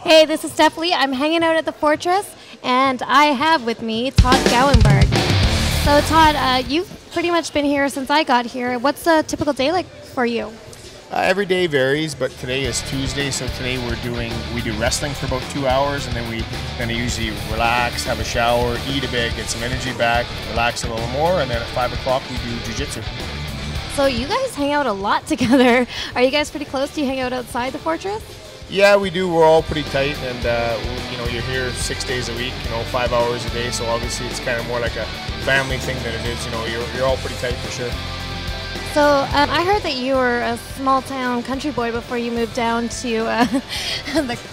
Hey, this is Steph Lee. I'm hanging out at the Fortress, and I have with me Todd Gowenberg. So, Todd, you've pretty much been here since I got here. What's a typical day like for you? Every day varies, but today is Tuesday, so today we do wrestling for about 2 hours, and then I usually relax, have a shower, eat a bit, get some energy back, relax a little more, and then at 5 o'clock we do jiu-jitsu. So you guys hang out a lot together. Are you guys pretty close? Do you hang out outside the Fortress? Yeah, we do. We're all pretty tight, and you're here 6 days a week, 5 hours a day. So obviously, it's kind of more like a family thing than it is. You're all pretty tight for sure. So I heard that you were a small town country boy before you moved down to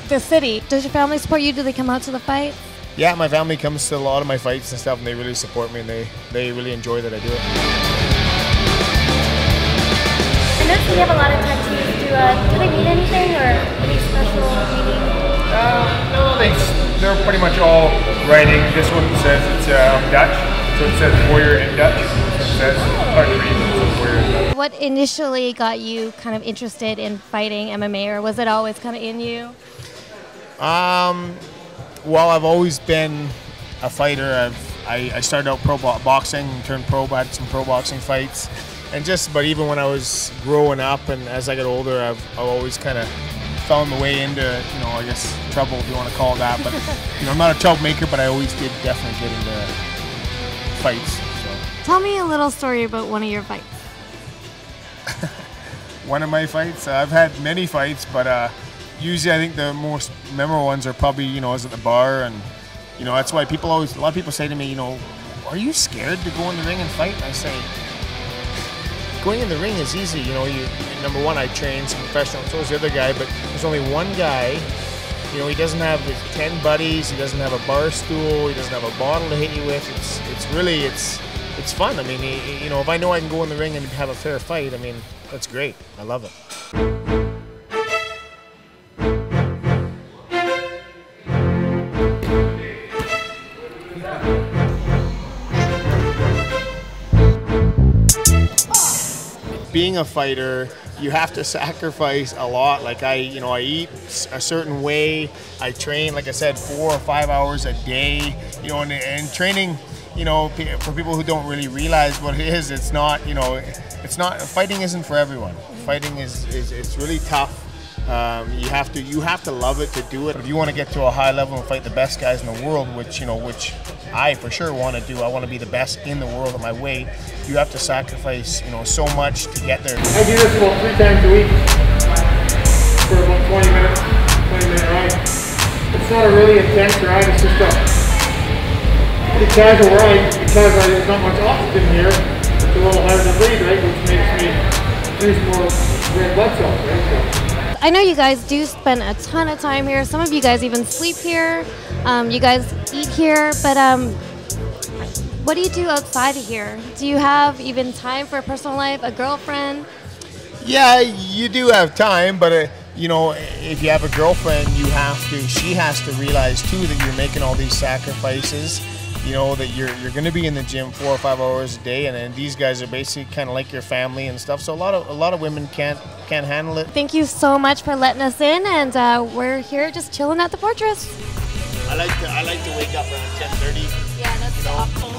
the city. Does your family support you? Do they come out to the fight? Yeah, my family comes to a lot of my fights and stuff, and they really support me, and they really enjoy that I do it. I noticed you have a lot of tattoos. Do they mean anything or any special meaning? No, they're pretty much all writing. This one says it's Dutch, so it says warrior in Dutch. It says hard to read, so it's warrior in Dutch. What initially got you kind of interested in fighting MMA, or was it always kind of in you? Well, I've always been a fighter. I started out pro boxing, turned pro, had some pro boxing fights. But even when I was growing up and as I got older, I've always kind of found the way into, I guess trouble, if you want to call it that. But, I'm not a troublemaker, but I always did definitely get into fights. So. Tell me a little story about one of your fights. One of my fights? I've had many fights, but usually I think the most memorable ones are probably, I was at the bar, and, that's why a lot of people say to me, are you scared to go in the ring and fight? And I say, going in the ring is easy. Number one, I train some professional, so is the other guy, but there's only one guy. He doesn't have his 10 buddies, he doesn't have a bar stool, he doesn't have a bottle to hit you with. It's fun. I mean, if I know I can go in the ring and have a fair fight, I mean, that's great. I love it. Being a fighter, you have to sacrifice a lot. Like I eat a certain way. I train, like I said, 4 or 5 hours a day. And training, for people who don't really realize what it is, it's not. Fighting isn't for everyone. Fighting it's really tough. You have to love it to do it. If you want to get to a high level and fight the best guys in the world, which I for sure want to do. I want to be the best in the world at my weight. You have to sacrifice, so much to get there. I do this about 3 times a week for about 20 minute ride. It's not a really intense ride. It's just a pretty casual ride because there's not much oxygen here. It's a little harder to breathe, right? Which makes me produce more red blood cells, right? I know you guys do spend a ton of time here. Some of you guys even sleep here. You guys eat here, but what do you do outside of here? Do you have even time for a personal life, a girlfriend? Yeah, you do have time, but if you have a girlfriend, she has to realize too that you're making all these sacrifices. That you're going to be in the gym 4 or 5 hours a day, and these guys are basically kind of like your family and stuff. So a lot of women can't handle it. Thank you so much for letting us in, and we're here just chilling at the Fortress. I like to wake up around 10:30. Yeah, that's awesome.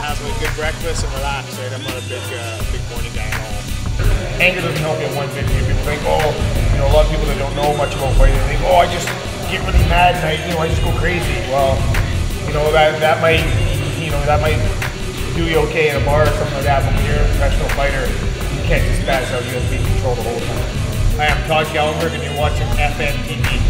Have a good breakfast and relax. Right, I'm not a big morning guy at all. Anger doesn't help you one bit. People think, a lot of people that don't know much about fighting think, I just get really mad and I just go crazy. Well, that might do you okay in a bar or something like that, but when you're a professional fighter, you can't just pass out. You have to be in control the whole time. I am Todd Gowenberg, and you're watching FNTV.